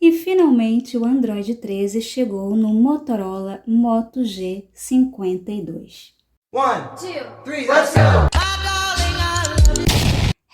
E finalmente o Android 13 chegou no Motorola Moto G52. 1, 2, 3, let's go!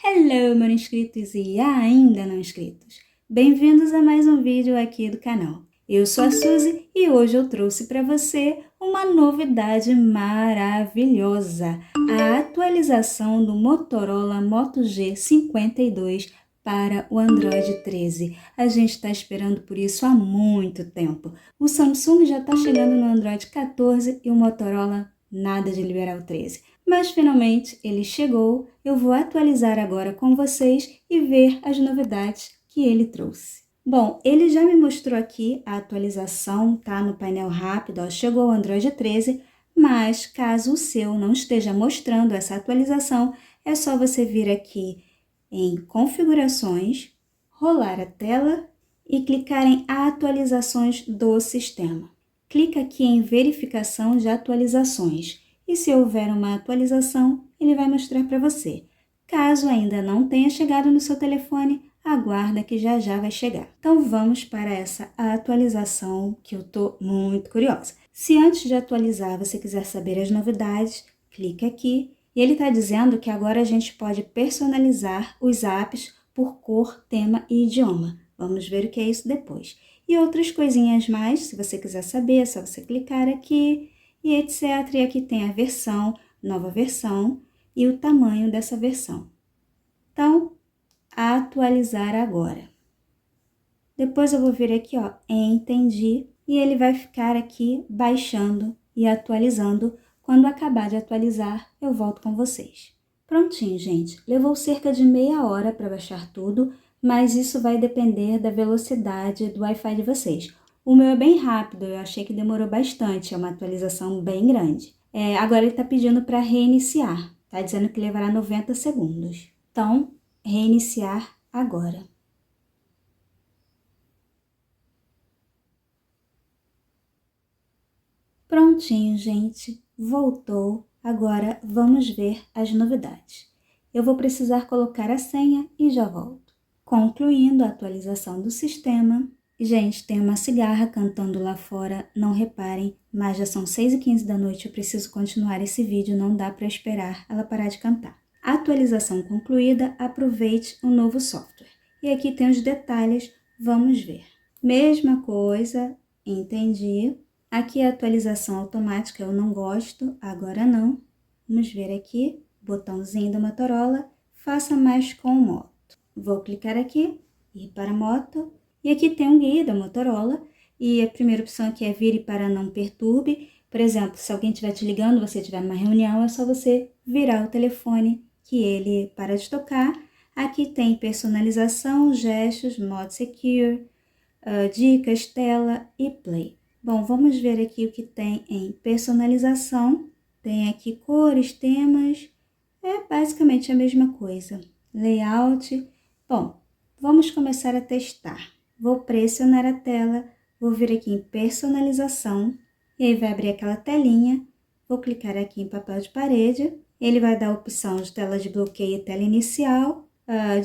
Hello, meus inscritos e ainda não inscritos. Bem-vindos a mais um vídeo aqui do canal. Eu sou a Suzy e hoje eu trouxe para você uma novidade maravilhosa. A atualização do Motorola Moto G52 para o Android 13. A gente está esperando por isso há muito tempo. O Samsung já está chegando no Android 14 e o Motorola nada de liberar o 13. Mas finalmente ele chegou, eu vou atualizar agora com vocês e ver as novidades que ele trouxe. Bom, ele já me mostrou aqui a atualização, tá no painel rápido, ó, chegou o Android 13, mas caso o seu não esteja mostrando essa atualização, é só você vir aqui em configurações, rolar a tela e clicar em atualizações do sistema. Clica aqui em verificação de atualizações e se houver uma atualização, ele vai mostrar para você. Caso ainda não tenha chegado no seu telefone, aguarda que já vai chegar. Então vamos para essa atualização que eu tô muito curiosa. Se antes de atualizar você quiser saber as novidades, clica aqui. E ele está dizendo que agora a gente pode personalizar os apps por cor, tema e idioma. Vamos ver o que é isso depois. E outras coisinhas mais, se você quiser saber, é só você clicar aqui e etc. E aqui tem a versão, nova versão e o tamanho dessa versão. Então, atualizar agora. Depois eu vou vir aqui, ó, entendi, e ele vai ficar aqui baixando e atualizando. Quando acabar de atualizar, eu volto com vocês. Prontinho, gente. Levou cerca de meia hora para baixar tudo, mas isso vai depender da velocidade do Wi-Fi de vocês. O meu é bem rápido, eu achei que demorou bastante, é uma atualização bem grande. Agora ele está pedindo para reiniciar, está dizendo que levará 90 segundos. Então, reiniciar agora. Prontinho, gente. Voltou. Agora vamos ver as novidades. Eu vou precisar colocar a senha e já volto. Concluindo a atualização do sistema. Gente, tem uma cigarra cantando lá fora, não reparem, mas já são 6h15 da noite, eu preciso continuar esse vídeo, não dá para esperar ela parar de cantar. Atualização concluída, aproveite o novo software. E aqui tem os detalhes, vamos ver. Mesma coisa, entendi. Aqui a atualização automática eu não gosto, agora não. Vamos ver aqui, botãozinho da Motorola, faça mais com moto. Vou clicar aqui, ir para moto, e aqui tem um guia da Motorola, e a primeira opção aqui é vire para não perturbe. Por exemplo, se alguém estiver te ligando, você estiver numa reunião, é só você virar o telefone que ele para de tocar. Aqui tem personalização, gestos, modo secure, dicas, tela e play. Bom, vamos ver aqui o que tem em personalização. Tem aqui cores, temas, é basicamente a mesma coisa. Layout. Bom, vamos começar a testar. Vou pressionar a tela, vou vir aqui em personalização, e aí vai abrir aquela telinha. Vou clicar aqui em papel de parede, ele vai dar a opção de tela de bloqueio e tela inicial,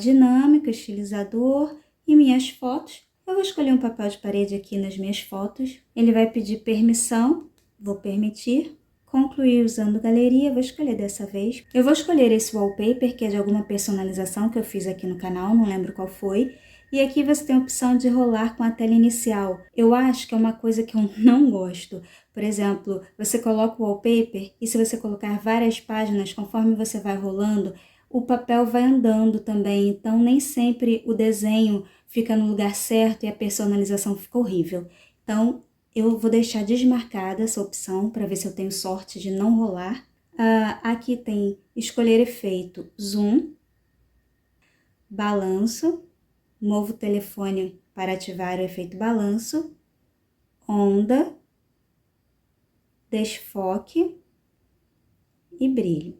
dinâmica, estilizador e minhas fotos. Eu vou escolher um papel de parede aqui nas minhas fotos. Ele vai pedir permissão, vou permitir. Concluir usando galeria, vou escolher dessa vez. Eu vou escolher esse wallpaper, que é de alguma personalização que eu fiz aqui no canal, não lembro qual foi. E aqui você tem a opção de rolar com a tela inicial. Eu acho que é uma coisa que eu não gosto. Por exemplo, você coloca o wallpaper e se você colocar várias páginas, conforme você vai rolando, o papel vai andando também. Então, nem sempre o desenho fica no lugar certo e a personalização fica horrível. Então, eu vou deixar desmarcada essa opção para ver se eu tenho sorte de não rolar. Aqui tem escolher efeito zoom, balanço, mova o telefone para ativar o efeito balanço, onda, desfoque e brilho.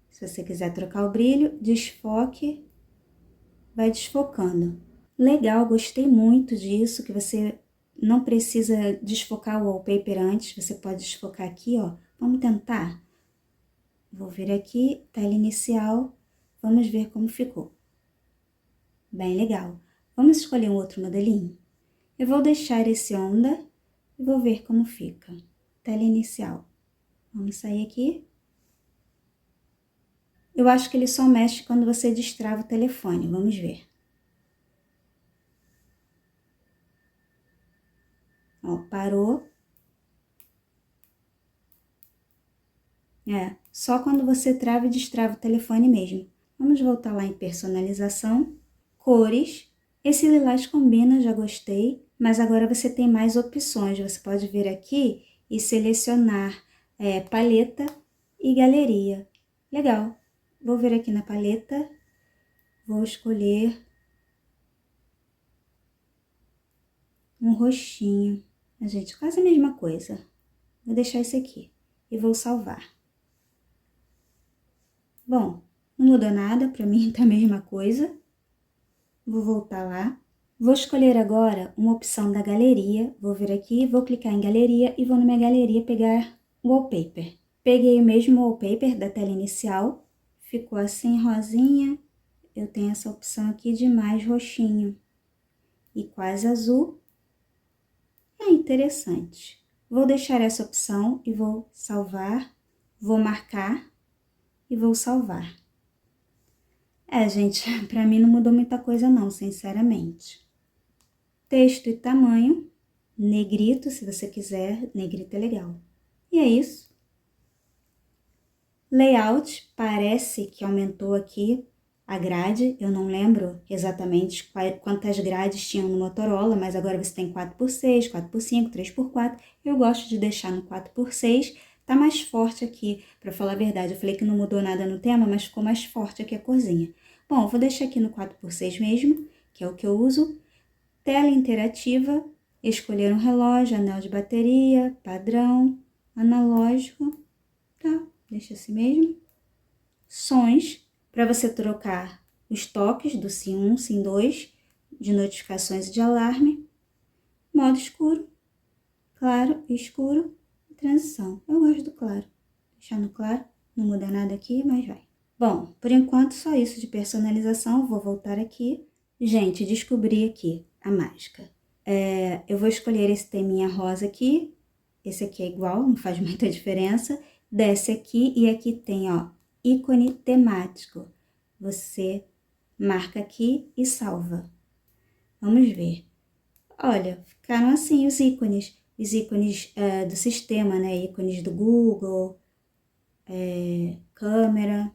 Se você quiser trocar o brilho, desfoque, vai desfocando. Legal, gostei muito disso, que você não precisa desfocar o wallpaper antes, você pode desfocar aqui, ó. Vamos tentar? Vou vir aqui, tela inicial, vamos ver como ficou. Bem legal. Vamos escolher um outro modelinho? Eu vou deixar esse onda e vou ver como fica. Tela inicial. Vamos sair aqui. Eu acho que ele só mexe quando você destrava o telefone. Vamos ver. Ó, parou. Só quando você trava e destrava o telefone mesmo. Vamos voltar lá em personalização. Cores. Esse lilás combina, já gostei. Mas agora você tem mais opções. Você pode vir aqui e selecionar paleta e galeria. Legal. Vou vir aqui na paleta. Vou escolher um roxinho. Gente, quase a mesma coisa. Vou deixar esse aqui e vou salvar. Bom, não mudou nada, para mim tá a mesma coisa. Vou voltar lá. Vou escolher agora uma opção da galeria. Vou vir aqui, vou clicar em galeria e vou na minha galeria pegar o wallpaper. Peguei o mesmo wallpaper da tela inicial. Ficou assim, rosinha. Eu tenho essa opção aqui de mais roxinho e quase azul. É interessante. Vou deixar essa opção e vou salvar, vou marcar e vou salvar. Gente, pra mim não mudou muita coisa não, sinceramente. Texto e tamanho, negrito, se você quiser, negrito é legal. E é isso. Layout, parece que aumentou aqui a grade, eu não lembro exatamente quantas grades tinham no Motorola, mas agora você tem 4x6, 4x5, 3x4. Eu gosto de deixar no 4x6, tá mais forte aqui, pra falar a verdade. Eu falei que não mudou nada no tema, mas ficou mais forte aqui a corzinha. Bom, eu vou deixar aqui no 4x6 mesmo, que é o que eu uso. Tela interativa, escolher um relógio, anel de bateria, padrão, analógico, tá, deixa assim mesmo. Sons, para você trocar os toques do SIM 1, SIM 2, de notificações e de alarme. Modo escuro, claro e escuro, transição. Eu gosto do claro, deixar no claro, não muda nada aqui, mas vai. Bom, por enquanto só isso de personalização, vou voltar aqui. Gente, descobri aqui a mágica. Eu vou escolher esse teminha rosa aqui, esse aqui é igual, não faz muita diferença. Desce aqui e aqui tem, ó, ícone temático. Você marca aqui e salva. Vamos ver. Olha, ficaram assim os ícones do sistema, né? Ícones do Google, câmera.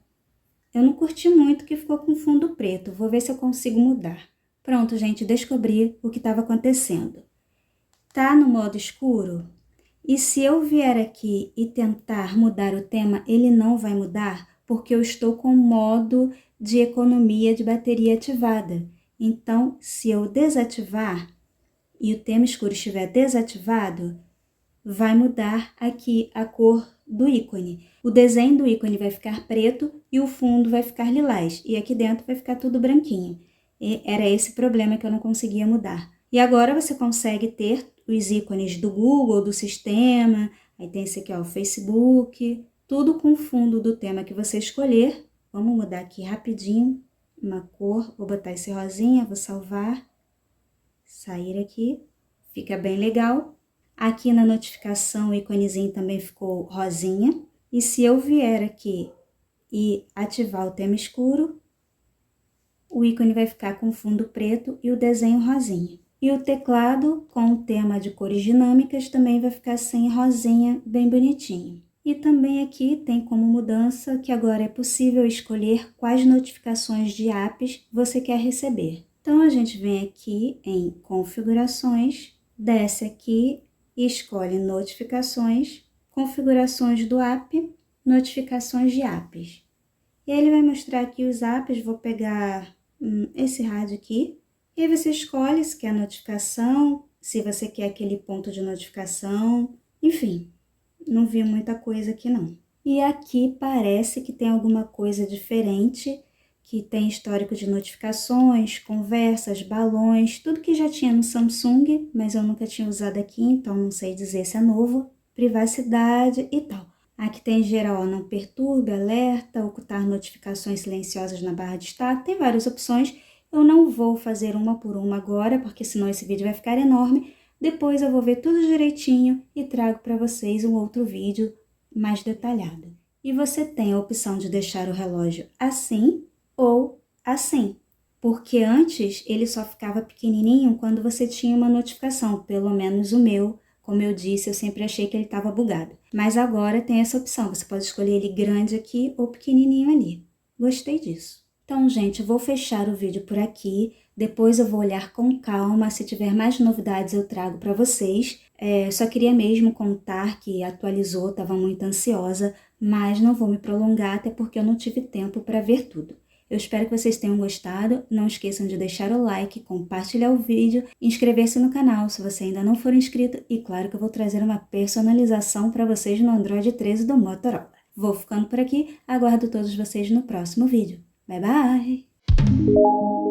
Eu não curti muito que ficou com fundo preto. Vou ver se eu consigo mudar. Pronto, gente, descobri o que estava acontecendo. Tá no modo escuro? E se eu vier aqui e tentar mudar o tema, ele não vai mudar, porque eu estou com o modo de economia de bateria ativada. Então, se eu desativar e o tema escuro estiver desativado, vai mudar aqui a cor do ícone. O desenho do ícone vai ficar preto e o fundo vai ficar lilás. E aqui dentro vai ficar tudo branquinho. E era esse problema que eu não conseguia mudar. E agora você consegue ter os ícones do Google, do sistema, aí tem esse aqui, ó, o Facebook, tudo com o fundo do tema que você escolher. Vamos mudar aqui rapidinho uma cor, vou botar esse rosinha, vou salvar, sair aqui, fica bem legal. Aqui na notificação o íconezinho também ficou rosinha. E se eu vier aqui e ativar o tema escuro, o ícone vai ficar com fundo preto e o desenho rosinha. E o teclado, com o tema de cores dinâmicas, também vai ficar assim, rosinha, bem bonitinho. E também aqui tem como mudança que agora é possível escolher quais notificações de apps você quer receber. Então, a gente vem aqui em configurações, desce aqui e escolhe notificações, configurações do app, notificações de apps. E aí ele vai mostrar aqui os apps, vou pegar esse rádio aqui. E aí você escolhe se quer notificação, se você quer aquele ponto de notificação, enfim, não vi muita coisa aqui não. E aqui parece que tem alguma coisa diferente, que tem histórico de notificações, conversas, balões, tudo que já tinha no Samsung, mas eu nunca tinha usado aqui, então não sei dizer se é novo, privacidade e tal. Aqui tem geral, não perturbe, alerta, ocultar notificações silenciosas na barra de status, tem várias opções. Eu não vou fazer uma por uma agora, porque senão esse vídeo vai ficar enorme. Depois eu vou ver tudo direitinho e trago para vocês um outro vídeo mais detalhado. E você tem a opção de deixar o relógio assim ou assim, porque antes ele só ficava pequenininho quando você tinha uma notificação, pelo menos o meu. Como eu disse, eu sempre achei que ele estava bugado. Mas agora tem essa opção, você pode escolher ele grande aqui ou pequenininho ali. Gostei disso. Então, gente, eu vou fechar o vídeo por aqui. Depois eu vou olhar com calma. Se tiver mais novidades, eu trago para vocês. Só queria mesmo contar que atualizou, estava muito ansiosa, mas não vou me prolongar, até porque eu não tive tempo para ver tudo. Eu espero que vocês tenham gostado. Não esqueçam de deixar o like, compartilhar o vídeo, inscrever-se no canal se você ainda não for inscrito. E claro que eu vou trazer uma personalização para vocês no Android 13 do Motorola. Vou ficando por aqui. Aguardo todos vocês no próximo vídeo. Bye, bye!